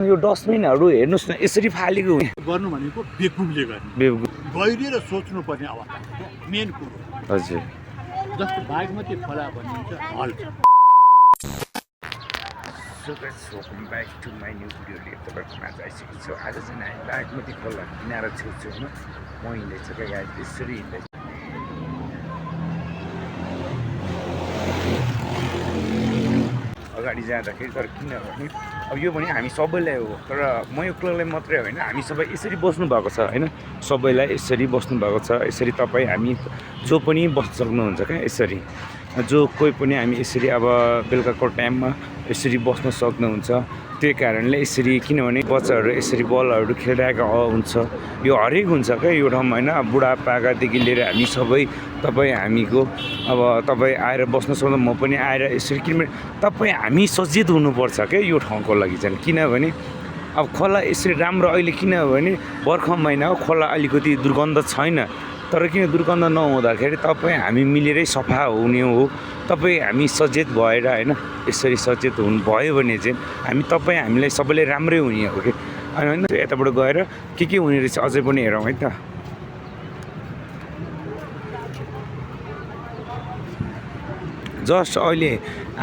यो डस्टबिनहरू हेर्नुहोस् न यसरी फालेको गर्नु भनेको बेकुबले गर्ने गहिरिएर सोच्नुपर्ने अवस्था मेन कुरो हजुर जस्तो बागमती खोला भनिन्छ हल So guys, welcome back to my new video. तपाईँहरूकोमा आइसकेको छु। आज चाहिँ हामी बागमती खोला किनारा छेउछेउमा म हिँड्दैछु क्या गाडी त्यसरी हिँड्दैछु। अगाडि जाँदाखेरि तर किनभने अब यो पनि हामी सबैलाई हो, तर म यो क्लबलाई मात्रै होइन हामी सबै यसरी बस्नु भएको छ होइन, सबैलाई यसरी बस्नु भएको छ। यसरी तपाईँ हामी जो पनि बस्न सक्नुहुन्छ क्या यसरी, जो कोही पनि हामी यसरी अब बेलुकाको टाइममा यसरी बस्न सक्नुहुन्छ। त्यही कारणले यसरी, किनभने बच्चाहरू यसरी बलहरू खेलिरहेको हुन्छ, यो हरेक हुन्छ क्या यो ठाउँमा होइन। बुढापाकादेखि लिएर हामी सबै तपाईँ हामीको अब तपाईँ आएर बस्न सक्नु, म पनि आएर यसरी, किनभने तपाईँ हामी सचेत हुनुपर्छ क्या यो ठाउँको लागि चाहिँ। किनभने अब खोला यसरी राम्रो अहिले, किनभने बर्खा महिना हो, खोला अलिकति दुर्गन्ध छैन, तर किन दुर्गन्ध नहुँदाखेरि तपाईँ हामी मिलेरै सफा हुने हो। तपाईँ हामी सचेत भएर होइन यसरी सचेत हुनु भयो भने चाहिँ हामी तपाईँ हामीलाई सबैले राम्रै हुने हो कि होइन। यताबाट गएर के हुने रहेछ अझै पनि हेरौँ है त। जस्ट अहिले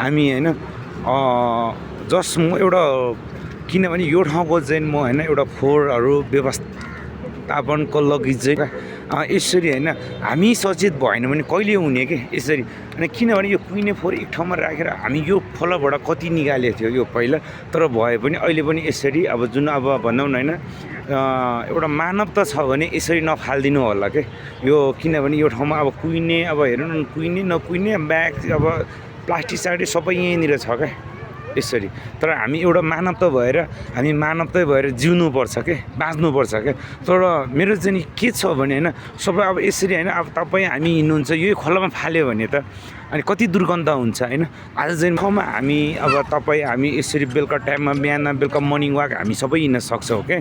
हामी होइन जस्ट म एउटा, किनभने यो ठाउँको चाहिँ म होइन एउटा फोहोरहरू व्यवस्थापनको लागि चाहिँ यसरी होइन हामी सचेत भएन भने कहिले हुने कि यसरी। अनि किनभने यो कुहिने फोहोर एक ठाउँमा राखेर हामी यो खोलाबाट कति निकालेको थियो यो पहिला, तर भए पनि अहिले पनि यसरी अब जुन अब भनौँ न होइन एउटा मानवता छ भने यसरी नफालिदिनु होला क्या यो। किनभने यो ठाउँमा अब कुहिने, अब हेर्नु न कुहिने नकुहिने ब्याग अब प्लास्टिक सास्टिक सबै यहीँनिर छ क्या यसरी। तर हामी एउटा मानवता भएर हामी मानवतै भएर जिउनुपर्छ क्या, बाँच्नुपर्छ क्या। तर मेरो चाहिँ के छ भने होइन सबै अब यसरी होइन, अब तपाईँ हामी हिँड्नुहुन्छ यही खोलामा फाल्यो भने त अनि कति दुर्गन्ध हुन्छ होइन। आज चाहिँ ठाउँमा हामी अब तपाईँ हामी यसरी बेलुका टाइममा बिहान बेलुका मर्निङ वाक हामी सबै हिँड्न सक्छौँ क्या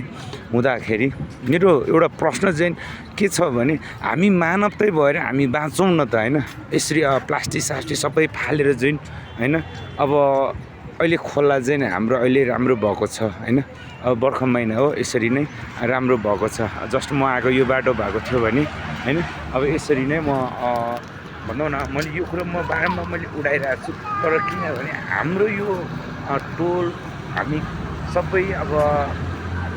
हुँदाखेरि। मेरो एउटा प्रश्न चाहिँ के छ भने हामी मानवतै भएर हामी बाँच्छौँ न त होइन। यसरी प्लास्टिक सास्टिक सबै फालेर चाहिँ होइन अब अहिले खोला चाहिँ हाम्रो अहिले राम्रो भएको छ होइन। अब बर्खा महिना हो यसरी नै राम्रो भएको छ। जस्ट म आएको यो बाटो भएको थियो भने होइन अब यसरी नै म भनौँ न मैले यो कुरो म बारम्बार मैले उडाइरहेको छु। तर किनभने हाम्रो यो टोल हामी सबै अब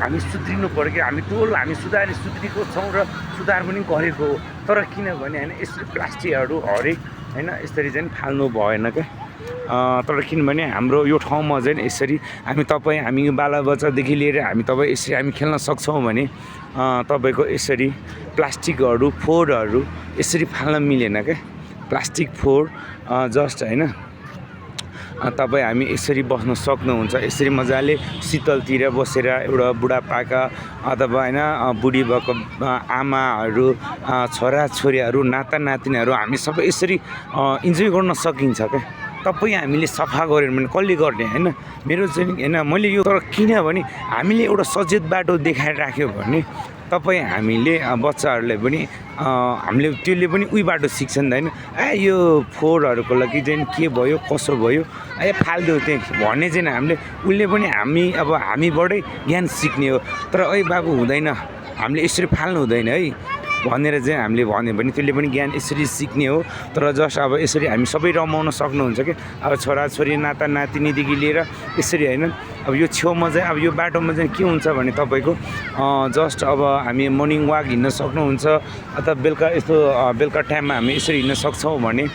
हामी सुध्रिनु पऱ्यो कि हामी टोल हामी सुध्रिएको छौँ र सुधार पनि गरेको हो। तर किनभने होइन यसरी प्लास्टिकहरू हरेक होइन यसरी चाहिँ फाल्नु भएन क्या। तर किनभने हाम्रो यो ठाउँमा चाहिँ यसरी हामी तपाईँ हामी बालबच्चादेखि लिएर हामी तपाईँ यसरी हामी खेल्न सक्छौँ भने तपाईँको यसरी प्लास्टिकहरू फोहोरहरू यसरी फाल्न मिलेन क्या। प्लास्टिक फोहोर जस्ट होइन तपाईँ हामी यसरी बस्न सक्नुहुन्छ। यसरी मजाले शीतलतिर बसेर एउटा बुढापाका अथवा होइन बुढी भएको आमाहरू छोराछोरीहरू नाता नातिनीहरू हामी सबै यसरी इन्जोय गर्न सकिन्छ क्या। तपाईँ हामीले सफा गऱ्यो भने कसले गर्ने होइन। मेरो चाहिँ होइन मैले यो, तर किनभने हामीले एउटा सचेत बाटो देखाएर राख्यो भने तपाईँ हामीले बच्चाहरूलाई पनि हामीले त्यसले पनि उही बाटो सिक्छ नि त होइन। यो फोहोरहरूको लागि चाहिँ के भयो कसो भयो फालिदियो त्यहाँ भन्ने चाहिँ हामीले उसले पनि हामी अब हामीबाटै ज्ञान सिक्ने हो। तर बाबु हुँदैन हामीले यसरी फाल्नु हुँदैन है भनेर चाहिँ हामीले भन्यो भने त्यसले पनि ज्ञान यसरी सिक्ने हो। तर जस्ट अब यसरी हामी सबै रमाउन सक्नुहुन्छ कि अब छोराछोरी नाता नातिनीदेखि लिएर यसरी होइन। अब यो छेउमा चाहिँ अब यो बाटोमा चाहिँ के हुन्छ भने तपाईँको जस्ट अब हामी मर्निङ वाक हिँड्न सक्नुहुन्छ अथवा बेलुका यस्तो बेलुका टाइममा हामी यसरी हिँड्न सक्छौँ भने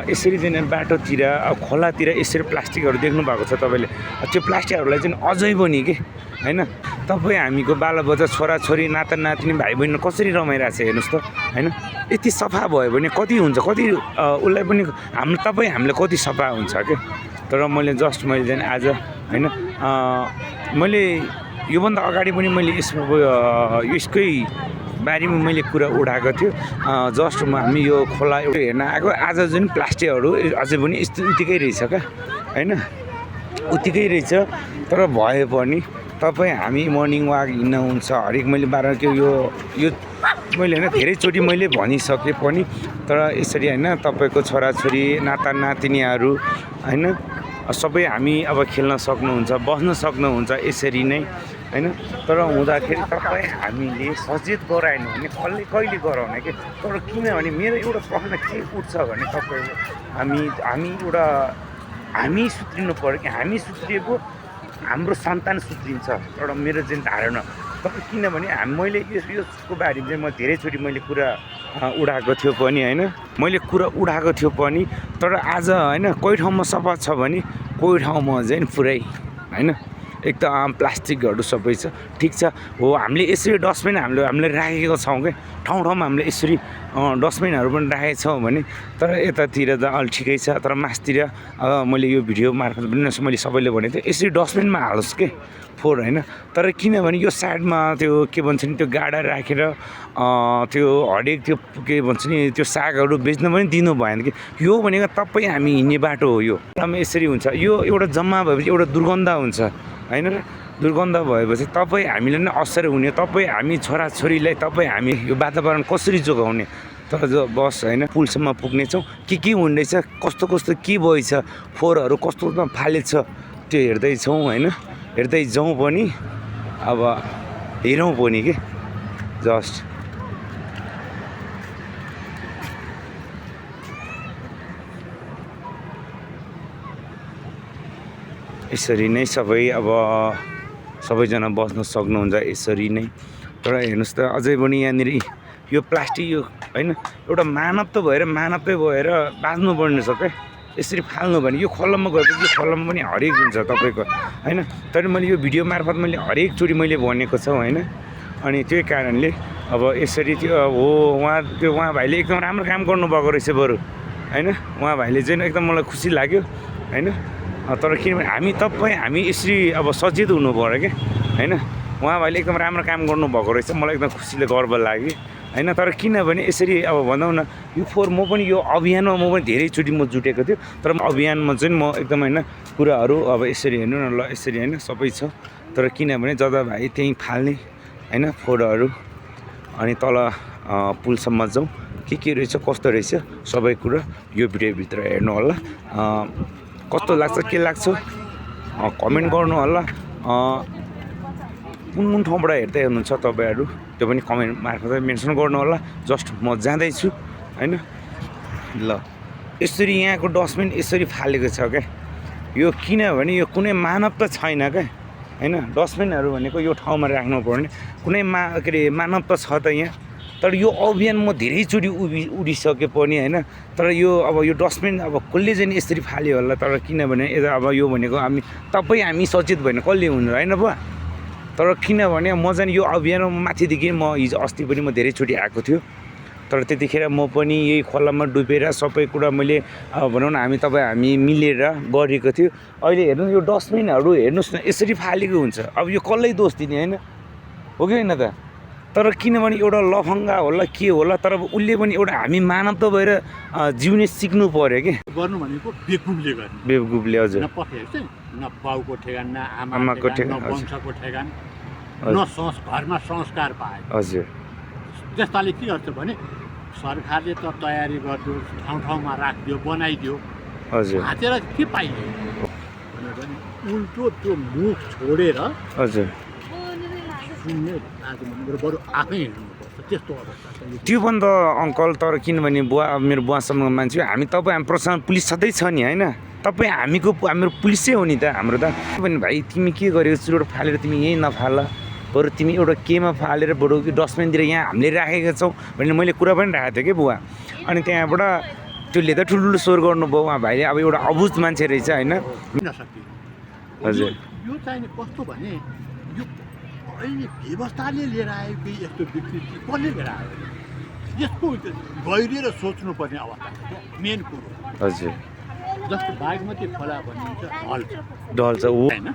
यसरी चाहिँ बाटोतिर खोलातिर यसरी प्लास्टिकहरू देख्नु भएको छ तपाईँले। त्यो प्लास्टिकहरूलाई चाहिँ अझै पनि के होइन तपाईँ हामीको बालबच्चा छोराछोरी नाता नातिनी भाइ बहिनी कसरी रमाइरहेको छ हेर्नुहोस् त होइन। यति सफा भयो भने कति हुन्छ, कति उसलाई पनि हाम्रो तपाईँ हामीलाई कति सफा हुन्छ क्या। तर मैले जस्ट मैले चाहिँ आज होइन मैले योभन्दा अगाडि पनि मैले यसकै बारेमा मैले कुरा उठाएको थियो। जस्ट हामी यो खोला एउटा हेर्न आएको, आज जुन प्लास्टिकहरू अझै पनि यस्तो उत्तिकै रहेछ क्या होइन, उत्तिकै रहेछ। तर भए पनि तपाईँ हामी मर्निङ वाक हिँड्न हुन्छ हरेक। मैले के यो मैले होइन धेरैचोटि मैले भनिसकेँ पनि, तर यसरी होइन तपाईँको छोराछोरी नाता नातिनीहरू होइन सबै हामी अब खेल्न सक्नुहुन्छ, बस्न सक्नुहुन्छ यसरी नै हैन। तर हुँदाखेरि तपाईँ हामीले सचेत गराएन भने कहिले गराउने कि। तर किनभने मेरो एउटा प्रश्न के उठ्छ भने तपाईँ हामी सुध्रिनु पऱ्यो कि हामी सुध्रिएको हाम्रो सन्तान सुध्रिन्छ एउटा मेरो चाहिँ धारणा। तर किनभने मैले यसको बारेमा चाहिँ म धेरैचोटि मैले कुरा उठाएको थियो पनि तर आज हैन कोही ठाउँमा सफा छ भने कोही ठाउँमा चाहिँ पुरै हैन एकदम प्लास्टिकहरू सबै छ। ठिक छ हो, हामीले यसरी डस्टबिन हामीले राखेको छौँ क्या, ठाउँ ठाउँमा हामीले यसरी डस्टबिनहरू पनि राखेको छौँ भने। तर यतातिर त अलि ठिकै छ, तर मासतिर मैले यो भिडियो मार्फत पनि मैले सबैले भनेको थिएँ यसरी डस्टबिनमा हालोस् के फोहोर हैन। तर किनभने यो साइडमा त्यो के भन्छ नि त्यो गाडा राखेर त्यो हरेक त्यो के भन्छ नि त्यो सागहरू बेच्न पनि दिनु भएन कि। यो भनेको तपाईँ हामी हिँड्ने बाटो हो, यो यसरी हुन्छ, यो एउटा जम्मा भएपछि एउटा दुर्गन्ध हुन्छ हैन। दुर्गन्ध भएपछि तपाईँ हामीले नै असर हुने, तपाईँ हामी छोराछोरीलाई तपाईँ हामी यो वातावरण कसरी जोगाउने। तर जो बस हैन पुलसम्म पुग्नेछौँ के हुँदैछ, कस्तो के भएछ, फोहोरहरू कस्तो फालेछ त्यो हेर्दैछौँ हैन। हेर्दै जाउँ पनि अब हेरौँ पनि के जस्ट यसरी नै सबैजना बस्न सक्नुहुन्छ यसरी नै। तर हेर्नुहोस् त अझै पनि यहाँनिर यो प्लास्टिक यो हैन एउटा मानवता भएर बाँच्नु पर्ने छ क्या। यसरी फाल्नु भने यो खोलामा गएपछि यो खोलामा पनि हरेक हुन्छ तपाईँको हैन। तर मैले यो भिडियो मार्फत मैले हरेकचोटि मैले भनेको छु हैन। अनि त्यही कारणले अब यसरी त्यो हो उहाँ भाइले एकदम राम्रो काम गर्नुभएको रहेछ बरु हैन। उहाँ भाइले चाहिँ एकदम मलाई खुसी लाग्यो हैन। तर किनभने हामी यसरी अब सचेत हुनु पऱ्यो क्या हैन। उहाँ भाइले एकदम राम्रो काम गर्नुभएको रहेछ, मलाई एकदम खुसीले गर्व लाग्यो हैन। तर किनभने यसरी अब भनौँ न यो फोहोर म पनि यो अभियानमा धेरैचोटि जुटेको थियो। तर अभियानमा चाहिँ म एकदम हैन कुराहरू अब यसरी हेर्नु न ल यसरी हैन सबै छ। तर किनभने जता भाइ त्यहीँ फाल्ने हैन फोहोरहरू। अनि तल पुलसम्म जाउँ के रहेछ कस्तो रहेछ सबै कुरा यो भिडियोभित्र हेर्नु होला। कस्तो लाग्छ के लाग्छ कमेन्ट गर्नु होला। कुन ठाउँबाट हेर्दै हुनुहुन्छ तपाईँहरू त्यो पनि कमेन्ट मार्फत मेन्सन गर्नु होला। जस्ट म जाँदैछु हैन। ल यसरी यहाँको डस्टबिन यसरी फालेको छ क्या। यो किनभने यो कुनै मानवता छैन क्या हैन। डस्टबिनहरू भनेको यो ठाउँमा राख्नुपर्ने कुनै मानवता छ त यहाँ। तर यो अभियान म धेरैचोटि उडिसके पनि हैन। तर यो अब यो डस्टबिन अब कसले चाहिँ यसरी फाल्यो होला। तर किनभने यता अब यो भनेको हामी सचेत भएन कसले हुनु हैन बुवा। तर किनभने म चाहिँ यो अभियानमा माथिदेखि हिजो अस्ति पनि म धेरैचोटि आएको थियो। तर त्यतिखेर म पनि यही खोलामा डुबेर सबै कुरा मैले भनौँ न हामी मिलेर गरेको थियो। अहिले हेर्नु यो डस्टबिनहरू हेर्नुहोस् न यसरी फालेको हुन्छ। अब यो कसलाई दोष दिने हैन हो कि होइन त। तर किनभने एउटा लफङ्गा होला के होला तर उसले पनि एउटा हामी मानव त भएर जिउने सिक्नु पर्यो कि। गर्नु भनेको बेकुबले गर्ने, बेकुबले हजुर। न पखेर चाहिँ न बाउको ठेगान न आमाको ठेगान न वंशको ठेगान न घरमा संस्कार पाए हजुर। त्यस्ताले के गर्छ भने सरकारले त तयारी गरिदियो, ठाउँ राखिदियो, बनाइदियो हजुर। हातेर के पाइयो भने उल्टो त्यो मुख छोडेर हजुर सुन्ने आज बरु आफै हिँड्नुपर्छ त्यस्तो अवस्था छ त्यो पनि त अङ्कल। तर किनभने मेरो बुवासम्मको मान्छे हामी प्रशासन पुलिस सधैँ छ नि हैन। तपाईँ हाम्रो पुलिसै हो नि त हाम्रो त। पनि भाइ तिमी के गरेको चुरोट फालेर तिमी यहीँ नफाल, बरु तिमी एउटा केमा फालेर बरु डस्टबिनतिर यहाँ हामीले राखेका छौँ भने मैले कुरा पनि राखेको थिएँ कि बुवा। अनि त्यहाँबाट त्यसले त ठुल्ठुलो स्वर गर्नुभयो उहाँ भाइले। अब एउटा अबुझ मान्छे रहेछ होइन। हजुर यो चाहिँ कस्तो भने यो अहिले व्यवस्थाले लिएर आयो कि यस्तो विकृति कसले लिएर आयो यसको गहिरिएर सोच्नुपर्ने अवस्था मेन कुरो हजुर। जस्तो बागमती खोला भनिन्छ ढल्छ होइन।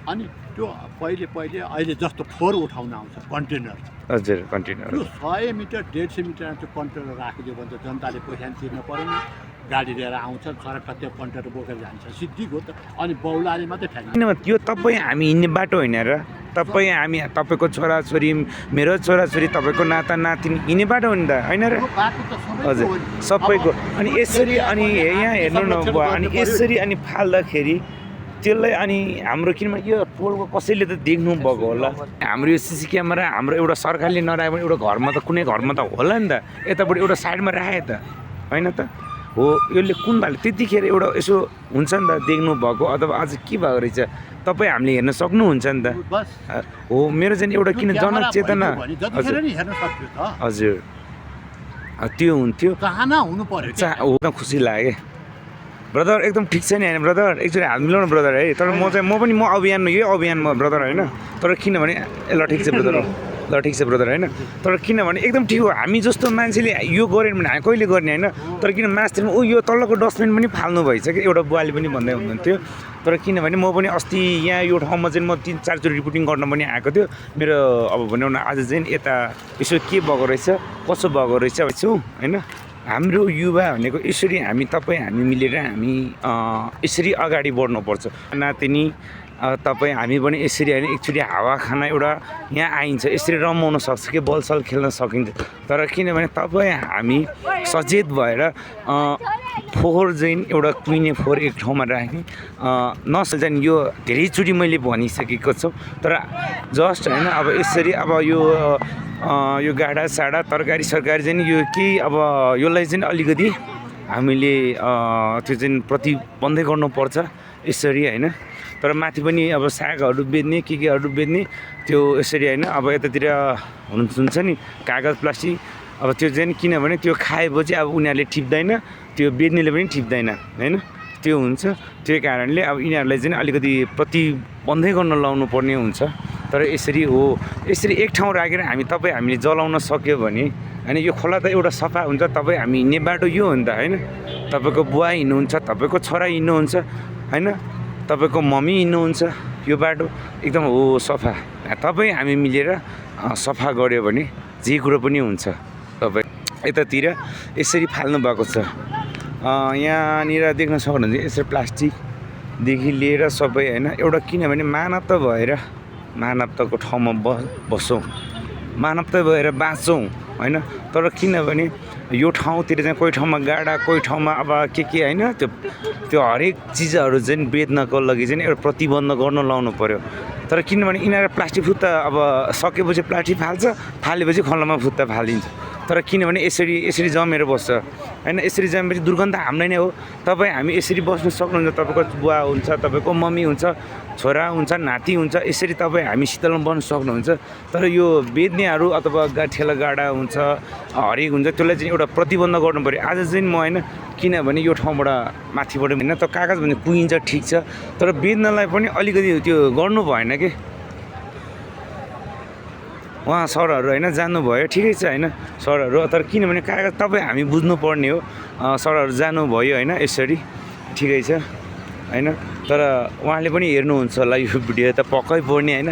अनि त्यो पहिले अहिले जस्तो फोहोर उठाउन आउँछ कन्टेनर हजुर कन्टेनर त्यो 100 मिटर 150 मिटर त्यो कन्टेनर राखिदियो भने त जनताले पैसा तिर्न परेन। गाडी लिएर आउँछ सरक त्यो कन्टेनर बोकेर जान्छ सिद्धि हो त। अनि बौलाले मात्रै ठ्याक्छ किनभने त्यो तपाईँ हामी हिँड्ने बाटो होइन र तपाईँ हामी तपाईँको छोराछोरी मेरो छोराछोरी तपाईँको नाता नातिनी हिँड्ने बाटो हो नि त होइन र यो बाटो त सबैको हजुर हो नि। सबैको अब अनि यसरी अनि यहाँ हेर्नु न बुवा अनि यसरी अनि फाल्दाखेरि त्यसलाई अनि हाम्रो किनभने यो टोलको कसैले त देख्नु भएको होला हाम्रो यो सिसी क्यामेरा हाम्रो एउटा सरकारले नराखे पनि एउटा घरमा त कुनै घरमा त होला नि त यतापट्टि एउटा साइडमा राखे त होइन त हो यसले कुन भाले त्यतिखेर एउटा यसो हुन्छ नि त देख्नु भएको अथवा अझ के भएको रहेछ तपाईँ हामीले हेर्न सक्नुहुन्छ नि त बस हो मेरो चाहिँ एउटा किन जनचेतना जतिखेर नि हेर्न सक्यो त हजुर त्यो हुन्थ्यो चाहना हुनु पर्यो क्या। हो एकदम खुसी लाग्यो ब्रदर एकदम ठिक छ नि होइन ब्रदर एकचोटि हात मिलाउनु ब्रदर है तर म पनि यही अभियानमा ब्रदर होइन तर किनभने ल ठिक छ ब्रदर ल ठिक छ ब्रदर होइन तर किनभने एकदम ठिक हो हामी जस्तो मान्छेले यो गरेन भने हामी कहिले गर्ने होइन तर किन मास्टरमा यो तल्लोको डस्टबिन पनि फाल्नु भएछ कि एउटा बुवाले पनि भन्दै हुनुहुन्थ्यो तर किनभने म पनि अस्ति यहाँ यो ठाउँमा चाहिँ म 3-4 चोटि रिपोर्टिङ गर्न पनि आएको थियो मेरो अब भनौँ न आज चाहिँ यता यसो के भएको रहेछ कसो भएको रहेछ होइन हाम्रो युवा भनेको यसरी हामी मिलेर हामी यसरी अगाडि बढ्नुपर्छ नातिनी तपाईँ हामी पनि यसरी होइन एकचोटि हावा खाना एउटा यहाँ आइन्छ यसरी रमाउन सक्छ कि बलसल खेल्न सकिन्छ तर किनभने तपाईँ हामी सचेत भएर फोहोर चाहिँ एउटा कुहिने फोहोर एक ठाउँमा राख्ने नसल्झन् यो धेरैचोटि मैले भनिसकेको छु तर जस्ट होइन अब यसरी अब यो गाडा साडा तरकारी सरकारी चाहिँ यो केही अब यसलाई चाहिँ अलिकति हामीले त्यो चाहिँ प्रतिबन्धै गर्नुपर्छ यसरी होइन तर माथि पनि अब सागहरू बेच्ने केहरू बेच्ने त्यो यसरी होइन अब यतातिर हुन्छ नि कागज प्लास्टिक अब त्यो चाहिँ किनभने त्यो खाएपछि अब उनीहरूले टिप्दैन त्यो बेच्नेले पनि टिप्दैन होइन त्यो हुन्छ त्यही कारणले अब यिनीहरूलाई चाहिँ अलिकति प्रतिबन्धै गर्न लाउनु पर्ने हुन्छ तर यसरी हो यसरी एक ठाउँ राखेर हामीले जलाउन सक्यो भने होइन यो खोला त एउटा सफा हुन्छ तपाईँ हामी हिँड्ने बाटो यो हो नि त होइन तपाईँको बुवा हिँड्नुहुन्छ तपाईँको छोरा हिँड्नुहुन्छ होइन तपाईँको मम्मी हिँड्नुहुन्छ यो बाटो एकदम हो सफा तपाईँ हामी मिलेर सफा गऱ्यो भने जे कुरो पनि हुन्छ तपाईँ यतातिर यसरी फाल्नु भएको छ यहाँनिर देख्न सक्नुहुन्छ यसरी प्लास्टिकदेखि लिएर सबै होइन एउटा किनभने मानवताको ठाउँमा बसौँ मानवता भएर बाँचौँ होइन तर किनभने यो ठाउँतिर चाहिँ कोही ठाउँमा गाडा कोही ठाउँमा अब के होइन त्यो हरेक चिजहरू चाहिँ बेच्नको लागि चाहिँ एउटा प्रतिबन्ध गर्न लाउनु पर्यो तर किनभने यिनीहरू प्लास्टिक फुत्ता अब सकेपछि प्लास्टिक फालेपछि खोलामा फुत्ता फालिन्छ तर किनभने यसरी जमेर बस्छ होइन यसरी जमेपछि दुर्गन्ध हामीलाई नै हो तपाईँ हामी यसरी बस्न सक्नुहुन्छ तपाईँको बुवा हुन्छ तपाईँको मम्मी हुन्छ छोरा हुन्छ नाति हुन्छ यसरी तपाईँ हामी शीतलमा बस्न सक्नुहुन्छ तर यो बेच्नेहरू अथवा ठेला गाडा हुन्छ हरेक हुन्छ त्यसलाई चाहिँ एउटा प्रतिबन्ध गर्नु पऱ्यो आज चाहिँ म होइन किनभने यो ठाउँबाट माथिबाट होइन त कागज भने कुहिन्छ ठिक छ तर बेच्नलाई पनि अलिकति त्यो गर्नु भएन कि उहाँ सरहरू होइन जानुभयो ठिकै छ होइन सरहरू तर किनभने कागज तपाईँ हामी बुझ्नुपर्ने हो सरहरू जानुभयो होइन यसरी ठिकै छ होइन तर उहाँले पनि हेर्नुहुन्छ होला यो भिडियो त पक्कै पर्ने होइन